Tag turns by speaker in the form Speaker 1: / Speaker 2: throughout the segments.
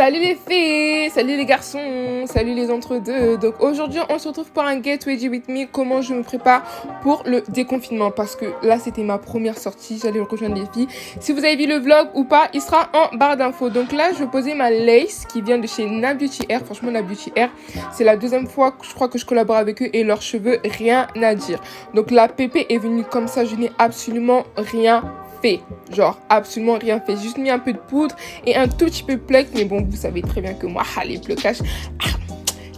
Speaker 1: Salut les filles, salut les garçons, salut les entre-deux. Donc aujourd'hui on se retrouve pour un Get Ready With Me. Comment je me prépare pour le déconfinement, parce que là c'était ma première sortie, j'allais rejoindre les filles. Si vous avez vu le vlog ou pas, il sera en barre d'infos. Donc là je vais poser ma lace qui vient de chez Na Beauty Hair. Franchement Na Beauty Hair, c'est la deuxième fois que je crois que je collabore avec eux et leurs cheveux, rien à dire. Donc la pépé est venue comme ça, je n'ai absolument rien fait, genre absolument rien fait, juste mis un peu de poudre et un tout petit peu de pluck, mais bon vous savez très bien que moi les pluckages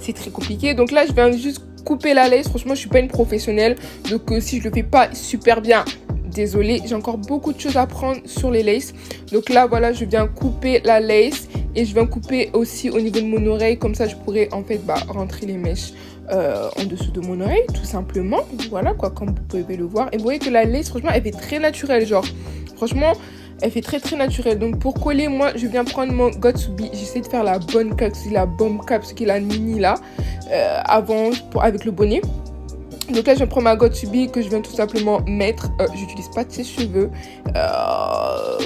Speaker 1: c'est très compliqué. Donc là je viens juste couper la lace. Franchement je suis pas une professionnelle, donc si je le fais pas super bien, désolée, j'ai encore beaucoup de choses à prendre sur les laces. Donc là voilà, je viens couper la lace et je viens couper aussi au niveau de mon oreille, comme ça je pourrais en fait rentrer les mèches en dessous de mon oreille tout simplement. Voilà quoi, comme vous pouvez le voir. Et vous voyez que la lace franchement elle fait très naturelle, genre franchement elle fait très naturelle. Donc pour coller, moi je viens prendre mon Got2b. J'essaie de faire la bonne cap, c'est la bombe cap, ce qui est la mini là avant avec le bonnet. Donc là je prends ma Got2b que je viens tout simplement mettre. J'utilise pas de sèche-cheveux,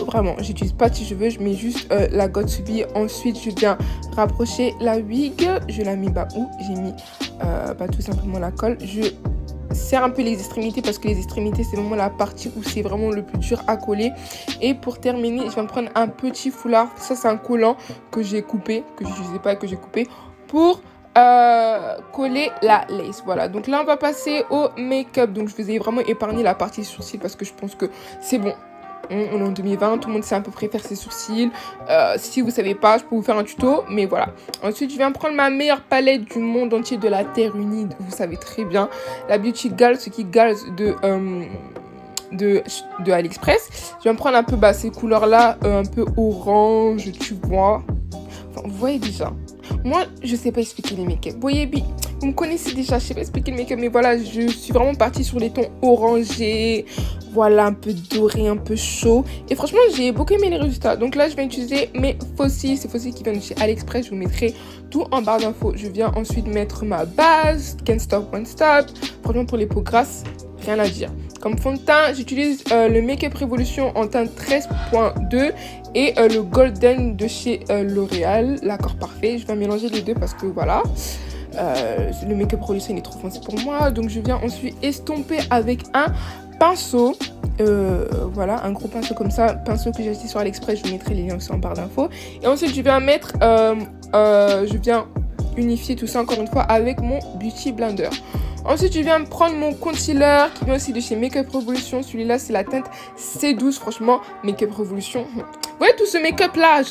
Speaker 1: vraiment j'utilise pas de sèche-cheveux, je mets juste la Got2b. Ensuite je viens rapprocher la wig, je la mets où j'ai mis tout simplement la colle. Je serre un peu les extrémités parce que les extrémités c'est vraiment la partie où c'est vraiment le plus dur à coller. Et pour terminer je viens prendre un petit foulard, ça c'est un collant que j'ai coupé, que j'utilisais pas et que j'ai coupé pour coller la lace. Voilà, donc là on va passer au make-up. Donc je vous ai vraiment épargné la partie sourcils parce que je pense que c'est bon. On est en 2020, tout le monde sait à peu près faire ses sourcils. Si vous savez pas, je peux vous faire un tuto, mais voilà. Ensuite, je viens prendre ma meilleure palette du monde entier, de la Terre unie. Vous savez très bien, la Beauty Gals, ce qui Gals de AliExpress. Je viens prendre un peu ces couleurs là, un peu orange, tu vois. Enfin, vous voyez déjà. Moi, je sais pas expliquer les make-up. Vous voyez, vous me connaissez déjà, je sais pas expliquer le make-up, mais voilà, je suis vraiment partie sur les tons orangés, voilà, un peu doré, un peu chaud. Et franchement, j'ai beaucoup aimé les résultats. Donc là, je vais utiliser mes fossiles, ces fossiles qui viennent de chez AliExpress. Je vous mettrai tout en barre d'infos. Je viens ensuite mettre ma base, Can't Stop, Won't Stop. Franchement, pour les peaux grasses, rien à dire. Comme fond de teint, j'utilise le Make-up Révolution en teint 13.2 et le Golden de chez L'Oréal, l'accord parfait. Je vais mélanger les deux parce que voilà, le Make-up Révolution il est trop foncé pour moi. Donc je viens ensuite estomper avec un pinceau. Voilà, un gros pinceau comme ça, pinceau que j'ai acheté sur AliExpress. Je vous mettrai les liens aussi en barre d'infos. Et ensuite je viens mettre, je viens unifier tout ça encore une fois avec mon Beauty Blender. Ensuite, je viens prendre mon concealer qui vient aussi de chez Make-up Revolution. Celui-là, c'est la teinte C12. Franchement, Make-up Revolution. Vous voyez tout ce make-up là,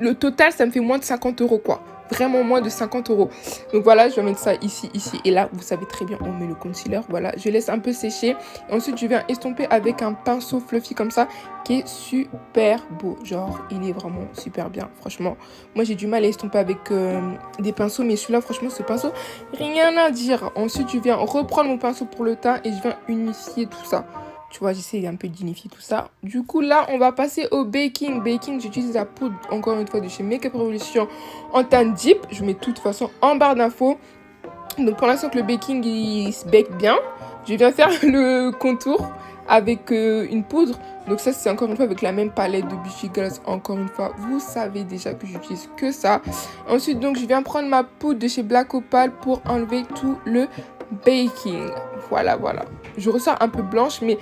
Speaker 1: le total, ça me fait moins de 50 € quoi. Vraiment moins de 50 €. Donc voilà, je vais mettre ça ici et là. Vous savez très bien, on met le concealer. Voilà, je laisse un peu sécher. Et ensuite, je viens estomper avec un pinceau fluffy comme ça qui est super beau. Genre, il est vraiment super bien. Franchement, moi j'ai du mal à estomper avec des pinceaux, mais celui-là, franchement, ce pinceau, rien à dire. Ensuite, je viens reprendre mon pinceau pour le teint et je viens unifier tout ça. Tu vois, j'essaie un peu d'unifier tout ça. Du coup, là, on va passer au baking. Baking, j'utilise la poudre, encore une fois, de chez Make-up Revolution en teint deep. Je mets de toute façon en barre d'infos. Donc, pour l'instant que le baking, il se bake bien, je viens faire le contour avec une poudre. Donc ça, c'est encore une fois avec la même palette de Beauty Gals. Encore une fois, vous savez déjà que j'utilise que ça. Ensuite, donc, je viens prendre ma poudre de chez Black Opal pour enlever tout le baking. Voilà. Je ressors un peu blanche, mais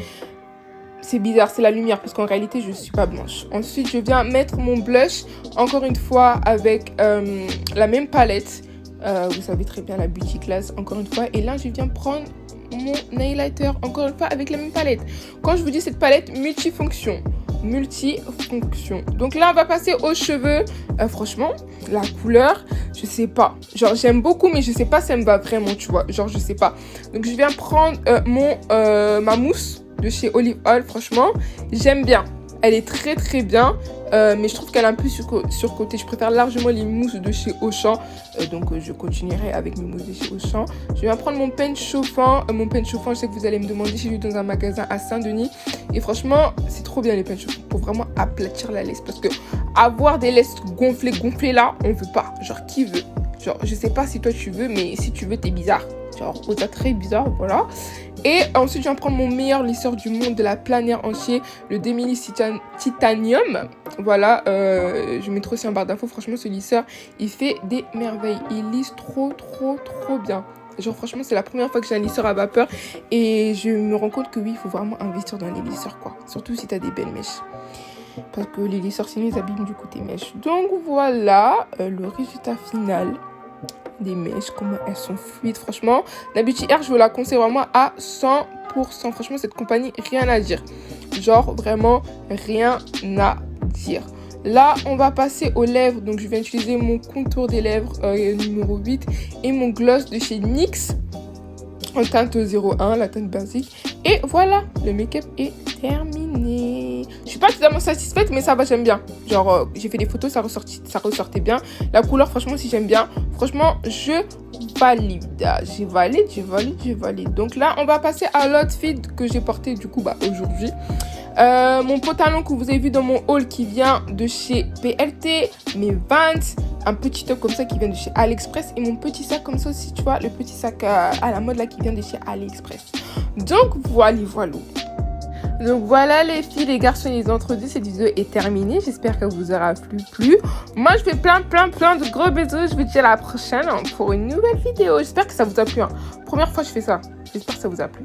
Speaker 1: c'est bizarre, c'est la lumière parce qu'en réalité, je ne suis pas blanche. Ensuite, je viens mettre mon blush, encore une fois, avec la même palette. Vous savez très bien, la Beauty Class, encore une fois. Et là, je viens prendre mon highlighter, encore une fois, avec la même palette. Quand je vous dis cette palette multifonction. Donc là, on va passer aux cheveux. Franchement, la couleur, je sais pas. Genre, j'aime beaucoup, mais je sais pas si elle me va vraiment, tu vois. Genre, je sais pas. Donc, je viens prendre ma mousse de chez Olive Oil. Franchement, j'aime bien. Elle est très bien, mais je trouve qu'elle est un peu surcotée. Je préfère largement les mousses de chez Auchan. Donc je continuerai avec mes mousses de chez Auchan. Je vais prendre mon pen chauffant. Je sais que vous allez me demander si je suis dans un magasin à Saint-Denis. Et franchement, c'est trop bien les pens chauffants pour vraiment aplatir la laisse. Parce que avoir des laisses gonflées là, on veut pas. Genre, qui veut? Genre, je sais pas si toi tu veux, mais si tu veux, t'es bizarre. genre rosa très bizarre, voilà. Et ensuite, je vais prendre mon meilleur lisseur du monde de la planaire entier, le Demilis Titanium. Voilà, je mettrai aussi en barre d'infos. Franchement, ce lisseur, il fait des merveilles. Il lisse trop bien. Genre, franchement, c'est la première fois que j'ai un lisseur à vapeur. Et je me rends compte que oui, il faut vraiment investir dans les lisseurs, quoi. Surtout si tu as des belles mèches. Parce que les lisseurs, sinon, ils abîment du coup tes mèches. Donc, voilà le résultat final des mèches, comment elles sont fluides, franchement. La Beauty Air, je vous la conseille vraiment à 100%. Franchement, cette compagnie, rien à dire. Genre, vraiment, rien à dire. Là, on va passer aux lèvres. Donc, je vais utiliser mon contour des lèvres numéro 8 et mon gloss de chez NYX en teinte 01, la teinte basique. Et voilà, le make-up est terminé. Je suis pas totalement satisfaite, mais ça va, j'aime bien. Genre, j'ai fait des photos, ça ressortait bien. La couleur, franchement, si j'aime bien. Franchement, je valide. Je valide. Donc là, on va passer à l'outfit que j'ai porté du coup aujourd'hui. Mon pantalon que vous avez vu dans mon haul qui vient de chez PLT, mes Vans, un petit top comme ça qui vient de chez AliExpress et mon petit sac comme ça aussi, tu vois, le petit sac à la mode là qui vient de chez AliExpress. Donc voilà. Donc voilà les filles, les garçons et les entre-deux, cette vidéo est terminée. J'espère qu'elle vous aura plu. Moi je fais plein de gros bisous. Je vous dis à la prochaine pour une nouvelle vidéo. J'espère que ça vous a plu. Première fois que je fais ça. J'espère que ça vous a plu.